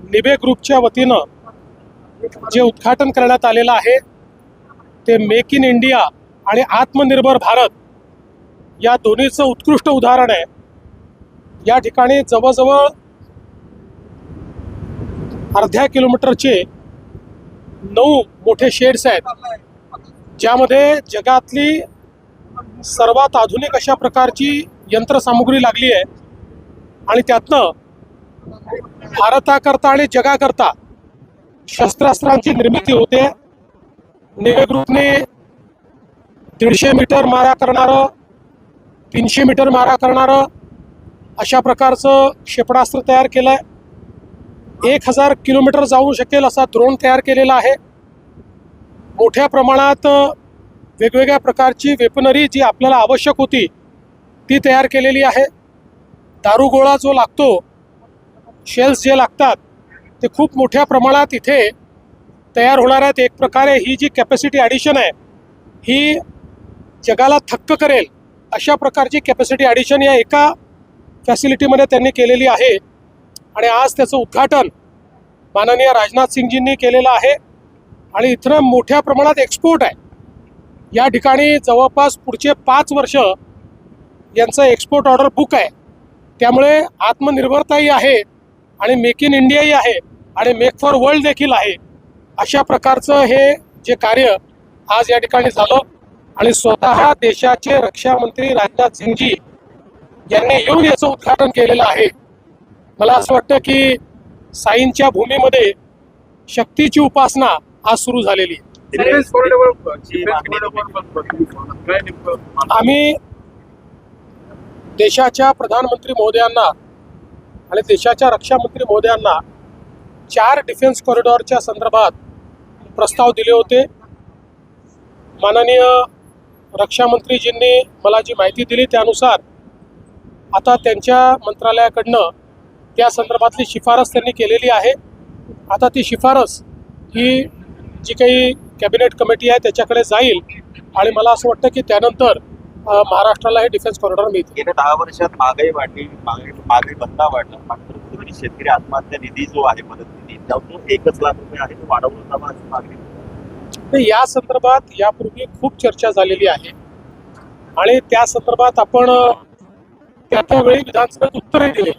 निबे ग्रुपच्या वतीनं जे उद्घाटन करण्यात आलेलं आहे ते मेक इन इंडिया आणि आत्मनिर्भर भारत या दोन्हीचं उत्कृष्ट उदाहरण आहे। या ठिकाणी जवळजवळ अर्ध्या किलोमीटरचे 9 मोठे शेड्स आहेत, ज्यामध्ये जगातली सर्वात आधुनिक अशा प्रकारची यंत्रसामुग्री लागली आहे आणि त्यातनं भारताकरता आणि जगाकरता शस्त्रास्त्रांची निर्मिती होते। निबे ग्रुपने 150 मीटर मारा करणारं, 300 मीटर मारा करणारं अशा प्रकारचं क्षेपणास्त्र तयार केलं आहे। 1000 किलोमीटर जाऊ शकेल असा ड्रोन तयार केलेला आहे। मोठ्या प्रमाणात वेगवेगळ्या प्रकारची वेपनरी जी आपल्याला आवश्यक होती ती तयार केलेली आहे। दारुगोळा जो लागतो, शेल्स जे लागतात ते खूप मोठ्या प्रमाणात इथे तयार होणार आहेत। एक प्रकारे ही जी कॅपॅसिटी ॲडिशन आहे ही जगाला थक्क करेल अशा प्रकारची कॅपॅसिटी ॲडिशन या एका फॅसिलिटीमध्ये त्यांनी केलेली आहे आणि आज त्याचं उद्घाटन माननीय राजनाथ सिंगजींनी केलेलं आहे आणि इथं मोठ्या प्रमाणात एक्सपोर्ट आहे। या ठिकाणी जवळपास पुढचे 5 वर्ष यांचं एक्सपोर्ट ऑर्डर बुक आहे। त्यामुळे आत्मनिर्भरताही आहे आणि मेक इन इंडियाही आहे आणि मेक फॉर वर्ल्ड देखील आहे। अशा प्रकारचं हे जे कार्य आज या ठिकाणी झालं आणि स्वतः देशाचे रक्षा मंत्री राजनाथ सिंगजी यांनी येऊन याचं उद्घाटन केलेलं आहे। मला असं वाटतं की साईंच्या भूमीमध्ये शक्तीची उपासना आज सुरू झालेली आहे। आम्ही देशाच्या प्रधानमंत्री महोदयांना आणि देशाच्या रक्षा मंत्री महोदयांना 4 डिफेन्स कॉरिडॉरच्या संदर्भात प्रस्ताव दिले होते। माननीय रक्षा मंत्रीजींनी मला जी माहिती दिली त्यानुसार आता त्यांच्या मंत्रालयाकडनं त्या संदर्भातली शिफारस त्यांनी केलेली आहे। आता ती शिफारस ही जी काही कॅबिनेट कमिटी आहे त्याच्याकडे जाईल आणि मला असं वाटतं की त्यानंतर महाराष्ट्राला हे डिफेन्स कॉरिडॉर मिळतील। गेल्या 10 वर्षात महागाई वाढली, महागाई भत्ता वाढला, मात्र शेतकरी आत्महत्या निधी जो आहे मदत निधी तो 1 लाख रुपये आहे तो वाढवला जावा अशी मागणी। या संदर्भात यापूर्वी खूप चर्चा झालेली आहे आणि त्या संदर्भात आपण त्या वेळी विधानसभेत उत्तरही दिले।